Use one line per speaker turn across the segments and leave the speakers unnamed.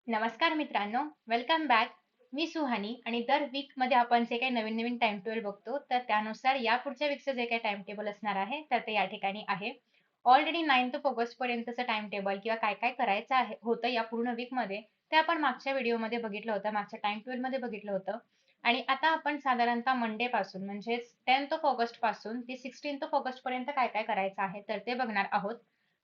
नमस्कार मित्रांनो, welcome back. मी सुहानी आणि दर वीकमध्ये आपण जे काही नवीन-नवीन टाईम टेबल बघतो, तर त्यानुसार यापुढच्या वीकचं जे काही टाईम टेबल असणार आहे, तर ते या ठिकाणी आहे. ऑलरेडी 9th ऑफ ऑगस्टपर्यंतचं टाईम टेबल किंवा काय-काय करायचं आहे होतं या पूर्ण वीकमध्ये, ते आपण मागच्या व्हिडिओमध्ये बघितलं होतं, मागच्या टाईम टेबलमध्ये बघितलं होतं. आणि आता आपण साधारणतः मंडेपासून म्हणजेच 10th ऑफ ऑगस्टपासून ते 16th ऑफ ऑगस्टपर्यंत काय-काय करायचं आहे, तर ते बघणार आहोत.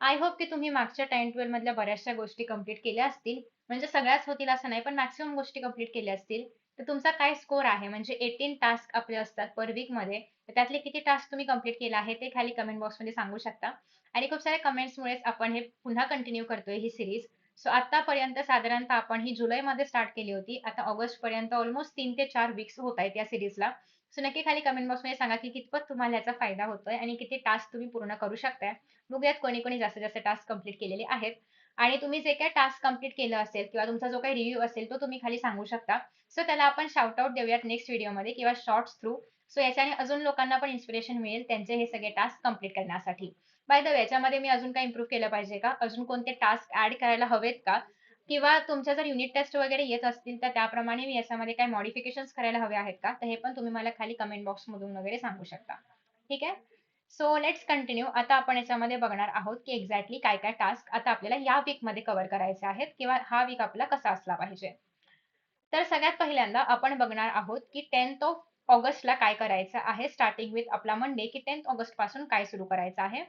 आय होप की तुम्ही मागच्या टाईम टेबलमधल्या बऱ्याचशा गोष्टी कंप्लीट केल्या असतील. म्हणजे सगळ्याच होतील असं नाही, पण मॅक्सिमम गोष्टी कंप्लीट केल्या असतील. तर तुमचा काय स्कोर आहे म्हणजे 18 टास्क आपले असतात पर वीकमध्ये. तर त्यातले किती टास्क तुम्ही कंप्लीट केला आहे ते खाली कमेंट बॉक्समध्ये सांगू शकता. आणि खूप साऱ्या कमेंट्समुळेच आपण हे पुन्हा कंटिन्यू करतोय ही सीरीज. सो आत्तापर्यंत साधारणतः आपण ही जुलैमध्ये स्टार्ट केली होती. आता ऑगस्टपर्यंत ऑलमोस्ट 3 ते 4 वीक्स होत आहेत या सीरीजला. सो नक्की खाली कमेंट बॉक्समध्ये सांगा की कितपत तुम्हाला याचा फायदा होतोय आणि किती टास्क तुम्ही पूर्ण करू शकताय. बघूयात कोणी-कोणी जास्तीत जास्त टास्क कंप्लीट केलेले आहेत. आणि तुम्ही जे काही टास्क कंप्लीट केलं असेल किंवा तुमचा जो काही रिव्ह्यू असेल तो तुम्ही खाली सांगू शकता. सो त्याला आपण शाउट आउट देऊयात नेक्स्ट व्हिडिओमध्ये किंवा शॉर्ट्स थ्रू. सो याच्याने अजून लोकांना पण इन्स्पिरेशन मिळेल त्यांचे हे सगळे टास्क कंप्लीट करण्यासाठी. बाय द वे याच्यामध्ये मी अजून काही इम्प्रूव्ह केलं पाहिजे का? अजून कोणते टास्क ॲड करायला हवेत का? किंवा तुमच्या जर युनिट टेस्ट वगैरे येत असतील तर त्याप्रमाणे मी याच्यामध्ये काही मॉडिफिकेशन्स करायला हवे आहेत का? तर हे पण तुम्ही मला खाली कमेंट बॉक्समधून वगैरे सांगू शकता. ठीक आहे? So let's continue. आता आपण याच्यामध्ये बघणार आहोत, की एक्झॅक्टली काय-काय टास्क आता आपल्याला या वीकमध्ये कव्हर करायचे आहेत किंवा हा वीक आपला कसा असला पाहिजे. तर सगळ्यात पहिल्यांदा आपण बघणार आहोत, की 10th ऑफ ऑगस्टला काय करायचं आहे. स्टार्टिंग विथ आपला मंडे, की 10th ऑगस्टपासून काय सुरू करायचं आहे.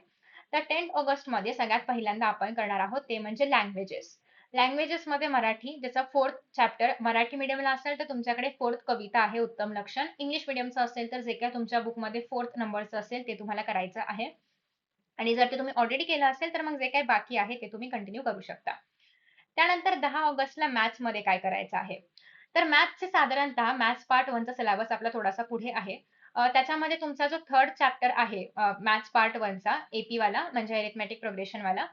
तर 10th ऑगस्टमध्ये सगळ्यात पहिल्यांदा आपण करणार आहोत ते म्हणजे लँग्वेजेस. लँग्वेजेसमध्ये मराठी ज्याचा 4th चॅप्टर मराठी मीडियमला असेल तर तुमच्याकडे 4th कविता आहे उत्तम लक्षण. इंग्लिश मीडियमचं असेल तर जे काही तुमच्या बुकमध्ये 4th नंबरचं असेल ते तुम्हाला करायचं आहे. आणि जर ते तुम्ही ऑलरेडी केलं असेल तर मग जे काही बाकी आहे ते तुम्ही कंटिन्यू करू शकता. त्यानंतर 10 ऑगस्टला मॅथ्समध्ये काय करायचं आहे. तर मॅथ्सचे साधारणतः मॅथ्स पार्ट 1चा सिलेबस आपला थोडासा पुढे आहे. त्याच्यामध्ये तुमचा जो 3rd चॅप्टर आहे मॅथ्स पार्ट 1चा वाला म्हणजे अरिथमेटिक प्रोग्रेशनवाला.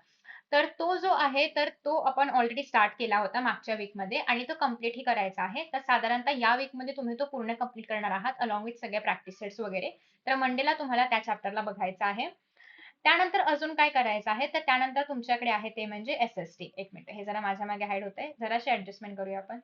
तर तो जो आहे तर तो आपण ऑलरेडी स्टार्ट केला होता मागच्या वीकमध्ये आणि तो कंप्लीटही करायचा आहे. तर साधारणतः या वीकमध्ये तुम्ही तो पूर्ण कंप्लीट करणार आहात अलोंग विथ सगळे प्रॅक्टिस सेट्स वगैरे. तर मंडेला तुम्हाला त्या चॅप्टरला बघायचं आहे. त्यानंतर अजून काय करायचं आहे, तर त्यानंतर तुमच्याकडे आहे ते म्हणजे एस-एस-टी. एक मिनिट हे जरा माझ्या मागे हाईड होतंय. जराशी ॲडजस्टमेंट करूया आपण.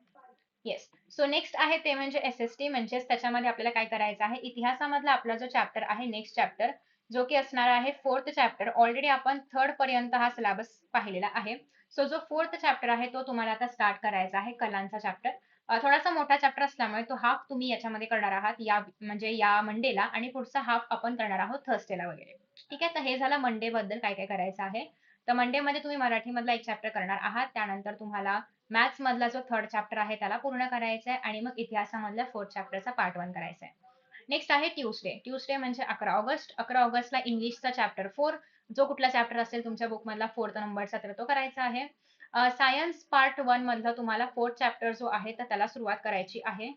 येस. सो नेक्स्ट आहे ते म्हणजे एस-एस-टी म्हणजेच त्याच्यामध्ये आपल्याला काय करायचं आहे, इतिहासामधला आपला जो चॅप्टर आहे नेक्स्ट चॅप्टर, जो की असणार आहे 4th चॅप्टर. ऑलरेडी आपण 3rd पर्यंत हा सिलेबस पाहिलेला आहे. सो जो 4th चॅप्टर आहे तो तुम्हाला आता स्टार्ट करायचा आहे कलांचा चॅप्टर. थोडासा मोठा चॅप्टर असल्यामुळे तो हाल्फ तुम्ही याच्यामध्ये करणार आहात या म्हणजे या मंडेला आणि पुढचा हाल्फ आपण करणार आहोत थर्सडेला वगैरे. ठीक आहे. तर हे झालं मंडे बद्दल काय-काय करायचं आहे. तर मंडेमध्ये तुम्ही मराठीमधला एक चॅप्टर करणार आहात. त्यानंतर तुम्हाला मॅथ्स मधला जो 3rd चॅप्टर आहे त्याला पूर्ण करायचा आहे आणि मग इतिहासामधल्या 4th चॅप्टरचा पार्ट 1 करायचा आहे. नेक्स्ट आहे ट्यूसडे. ट्यूसडे म्हणजे 11 ऑगस्ट. 11 ऑगस्टला इंग्लिशचा चॅप्टर 4 जो कुठला चॅप्टर असेल तुमच्या बुकमधला 4th नंबरचा तर तो करायचा आहे. सायन्स पार्ट 1 मधला तुम्हाला 4th चॅप्टर जो आहे तर त्याला सुरुवात करायची आहे.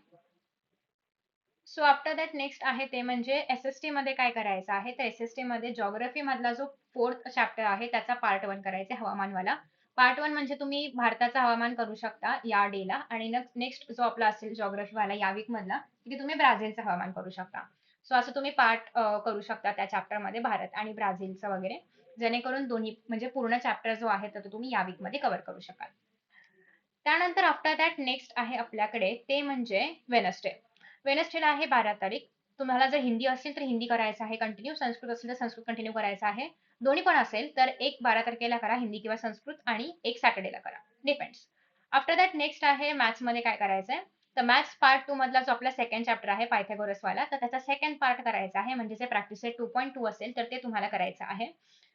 सो आफ्टर दॅट नेक्स्ट आहे ते म्हणजे एस-एस-टी मध्ये काय करायचं आहे, तर एस-एस-टी मध्ये जिओग्राफी मधला जो 4th चॅप्टर आहे त्याचा पार्ट 1 करायचा आहे हवामानवाला. पार्ट 1 म्हणजे तुम्ही भारताचं हवामान करू शकता या डेला आणि नेक्स्ट जो आपला असेल जिओग्राफीवाला या वीक मधला, की तुम्ही ब्राझीलचं हवामान करू शकता. सो असं तुम्ही पार्ट करू शकता त्या चॅप्टरमध्ये भारत आणि ब्राझीलचं वगैरे. जेणेकरून दोन्ही म्हणजे पूर्ण चॅप्टर जो आहे तर तो तुम्ही या वीकमध्ये कव्हर करू शकाल. त्यानंतर आफ्टर दॅट नेक्स्ट आहे आपल्याकडे ते म्हणजे वेडनेसडे. वेडनेसडेला आहे 12 तारीख. तुम्हाला जर हिंदी असेल तर हिंदी करायचं आहे कंटिन्यू. संस्कृत असेल तर संस्कृत कंटिन्यू करायचं आहे. दोन्ही पण असेल तर एक 12 तारखेला करा हिंदी किंवा संस्कृत आणि एक सॅटर्डेला करा. डिपेंड्स. आफ्टर दॅट नेक्स्ट आहे मॅथ्समध्ये काय करायचंय. तर मॅथ्स पार्ट 2 मधला जो आपला सेकंड चॅप्टर आहे पायथागोरसवाला तर त्याचा सेकंड पार्ट करायचा आहे म्हणजे जे प्रॅक्टिस सेट 2.2 असेल तर ते तुम्हाला करायचं आहे.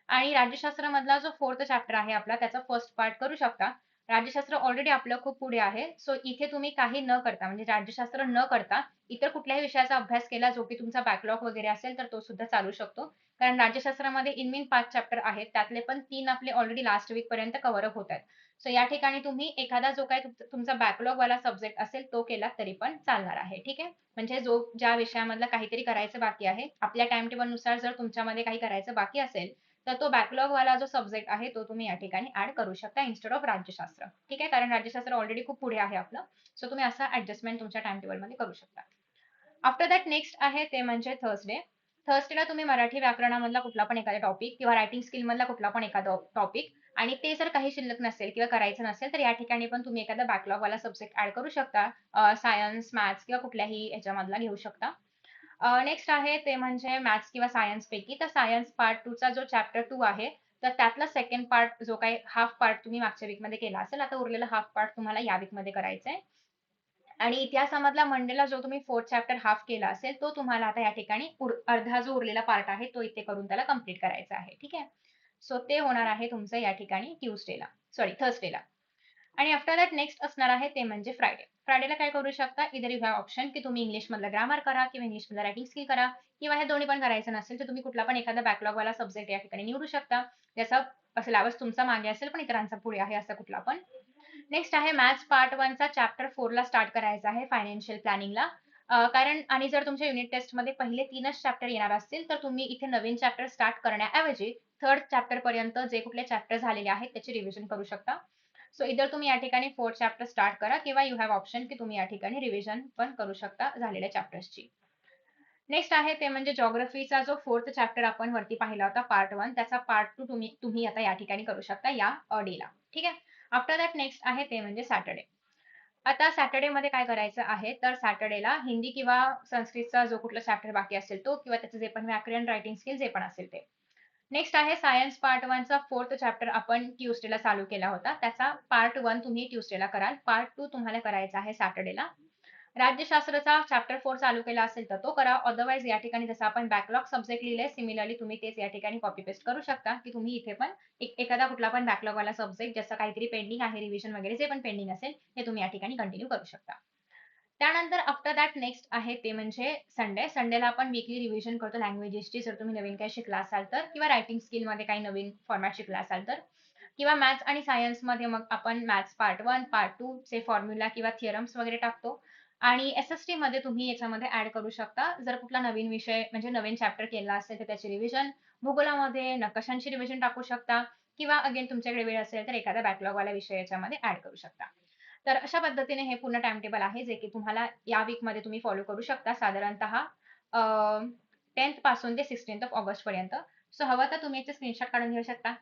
आणि राज्यशास्त्रामधला जो 4th चॅप्टर आहे आपला त्याचा फर्स्ट पार्ट करू शकता. राज्यशास्त्र ऑलरेडी आपलं खूप पुढे आहे. सो इथे तुम्ही काही न करता म्हणजे राज्यशास्त्र न करता इतर कुठल्याही विषयाचा अभ्यास केला जो की तुमचा बॅकलॉग वगैरे असेल तर तो सुद्धा चालू शकतो. कारण राज्यशास्त्रामध्ये इन मीन 5 चॅप्टर आहेत. त्यातले पण 3 आपले ऑलरेडी लास्ट वीक पर्यंत कव्हर अप होत आहेत. सो या ठिकाणी तुम्ही एखादा जो काही तुमचा बॅकलॉग वाला सब्जेक्ट असेल तो केला तरी पण चालणार आहे. ठीक आहे. म्हणजे जो ज्या विषयामधला काहीतरी करायचं बाकी आहे, आपल्या टाईम टेबलनुसार जर तुमच्यामध्ये काही करायचं बाकी असेल, तर तो बॅकलॉग वाला जो सब्जेक्ट आहे तो तुम्ही या ठिकाणी ऍड करू शकता इन्स्टेड ऑफ राज्यशास्त्र. ठीक आहे. कारण राज्यशास्त्र ऑलरेडी खूप पुढे आहे आपलं. सो तुम्ही असा ऍडजस्टमेंट तुमच्या टाइम टेबलमध्ये करू शकता. आफ्टर दॅट नेक्स्ट आहे ते म्हणजे थर्सडे. थर्सडेला तुम्ही मराठी व्याकरणामधला कुठला पण एखादा टॉपिक किंवा रायटिंग स्किल मधला कुठला पण एखादा टॉपिक आणि ते जर काही शिल्लक नसेल किंवा करायचं नसेल, तर या ठिकाणी पण तुम्ही एखादा बॅकलॉगवाला सब्जेक्ट ॲड करू शकता. सायन्स, मॅथ्स किंवा कुठल्याही ह्याच्यामधला घेऊ शकता. नेक्स्ट आहे ते म्हणजे मॅथ्स किंवा सायन्सपैकी तर सायन्स पार्ट 2 चा जो चॅप्टर 2 आहे, तर त्यातला सेकंड पार्ट जो काही हाल्फ पार्ट तुम्ही मागच्या वीकमध्ये केला असेल, आता उरलेला हाल्फ पार्ट तुम्हाला या वीकमध्ये करायचा आहे. आणि इतिहासामधला मंडेला जो तुम्ही 4th चॅप्टर हाल्फ केला असेल, तो तुम्हाला आता या ठिकाणी अर्धा जो उरलेला पार्ट आहे, तो इथे करून त्याला कंप्लीट करायचा आहे. ठीक आहे. सो ते होणार आहे तुमचं या ठिकाणी थर्सडेला. आणि आफ्टर दॅट नेक्स्ट असणार आहे ते म्हणजे फ्रायडे. फ्रायडेला काय करू शकता? इदर यू हॅव ऑप्शन की तुम्ही इंग्लिशमधलं ग्रामर करा किंवा इंग्लिशमधलं रायटिंग स्किल करा किंवा हे दोन्ही पण करायचं नसेल, तर तुम्ही कुठला पण एखादा बॅकलॉगवाला सब्जेक्ट या ठिकाणी निवडू शकता. ज्याचा सिलेबस तुमचा मागे असेल, पण इतरांचा पुढे आहे असा कुठला पण. नेक्स्ट आहे मॅथ्स पार्ट 1 चा चॅप्टर 4 ला स्टार्ट करायचा आहे फायनान्शियल प्लॅनिंगला. कारण आणि जर तुमच्या युनिट टेस्टमध्ये पहिले 3च चॅप्टर येणार असतील, तर तुम्ही इथे नवीन चॅप्टर स्टार्ट करण्याऐवजी 3rd चॅप्टर पर्यंत जे कुठले चॅप्टर झालेले आहेत त्याची रिव्हिजन करू शकता. सो इधर तुम्ही या ठिकाणी 4th चॅप्टर स्टार्ट करा किंवा यू हॅव ऑप्शन की तुम्ही या ठिकाणी रिव्हिजन पण करू शकता झालेल्या चॅप्टर्सची. नेक्स्ट आहे ते म्हणजे जिओग्राफीचा जो 4th चॅप्टर आपण वरती पाहिला होता पार्ट 1 त्याचा पार्ट 2 तुम्ही आता या ठिकाणी करू शकता या डेला. ठीक आहे. आफ्टर दॅट नेक्स्ट आहे ते म्हणजे सॅटर्डे. आता सॅटर्डेमध्ये काय करायचं आहे, तर सॅटर्डेला हिंदी किंवा संस्कृतचा जो कुठला चॅप्टर बाकी असेल तो किंवा त्याचं जे पण व्याकरण, रायटिंग स्किल जे पण असेल ते. नेक्स्ट आहे सायन्स पार्ट 1 चा 4th चॅप्टर आपण ट्यूसडेला चालू केला होता. त्याचा पार्ट 1 तुम्ही ट्यूसडेला कराल. पार्ट 2 तुम्हाला करायचा आहे सॅटर्डेला. राज्यशास्त्राचा चॅप्टर 4 चालू केला असेल तर तो करा. अदरवाईज या ठिकाणी जसं आपण बॅकलॉग सब्जेक्ट लिहिलंय सिमिलरली तुम्ही तेच या ठिकाणी कॉपी पेस्ट करू शकता, की तुम्ही इथे पण एखादा कुठला पण बॅकलॉगवाला सब्जेक्ट ज्याचं काहीतरी पेंडिंग आहे रिव्हिजन वगैरे जे पण पेंडिंग असेल, ते तुम्ही या ठिकाणी कंटिन्यू करू शकता. त्यानंतर आफ्टर दॅट नेक्स्ट आहे ते म्हणजे संडे. संडेला आपण वीकली रिव्हिजन करतो लँग्वेजेसची जर तुम्ही नवीन काही शिकला असाल तर किंवा रायटिंग स्किलमध्ये काही नवीन फॉर्मॅट शिकला असाल तर किंवा मॅथ्स आणि सायन्समध्ये मग आपण मॅथ्स पार्ट 1, पार्ट 2 चे फॉर्म्युला किंवा थिअरम्स वगैरे टाकतो. आणि एस-एस-टी मध्ये तुम्ही याच्यामध्ये ॲड करू शकता. जर कुठला नवीन विषय म्हणजे नवीन चॅप्टर केला असेल तर त्याची रिव्हिजन, भूगोलामध्ये नकाशांची रिव्हिजन टाकू शकता किंवा अगेन तुमच्याकडे वेळ असेल तर एखादा बॅकलॉगवाला विषय याच्यामध्ये ॲड करू शकता. तर अशा पद्धतीने हे पूर्ण टाईम टेबल आहे, जे की तुम्हाला या वीकमध्ये तुम्ही फॉलो करू शकता साधारणतः 10th पासून ते 16th ऑफ ऑगस्ट पर्यंत. सो हवं तर तुम्ही याचे स्क्रीनशॉट काढून घेऊ शकता.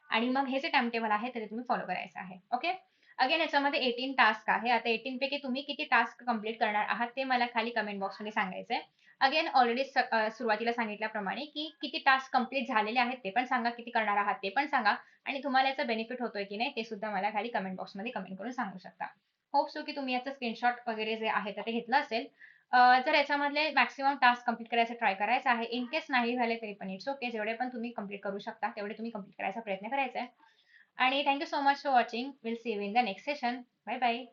आणि मग हे जे टाईम टेबल आहे ते तुम्ही फॉलो करायचं आहे. ओके. अगेन याच्यामध्ये 18 टास्क आहे. आता 18 पैकी तुम्ही किती टास्क कंप्लीट करणार आहात ते मला खाली कमेंट बॉक्समध्ये सांगायचंय. अगेन ऑलरेडी सुरुवातीला सांगितल्याप्रमाणे की किती टास्क कंप्लीट झालेले आहेत ते पण सांगा, किती करणार आहात ते पण सांगा आणि तुम्हाला याचा बेनिफिट होतोय की नाही ते सुद्धा मला खाली कमेंट बॉक्समध्ये कमेंट करून सांगू शकता. होप सो की तुम्ही याचं स्क्रीनशॉट वगैरे जे आहे तर ते घेतलं असेल. जर याच्यामधले मॅक्सिमम टास्क कंप्लीट करायचा ट्राय करायचा आहे. इन केस नाही झाले तरी पण इट्स ओके. जेवढे पण तुम्ही कंप्लीट करू शकता तेवढे तुम्ही कंप्लीट करायचा प्रयत्न करायचा आहे. आणि thank you so much for watching. Will see you in the next session. Bye bye.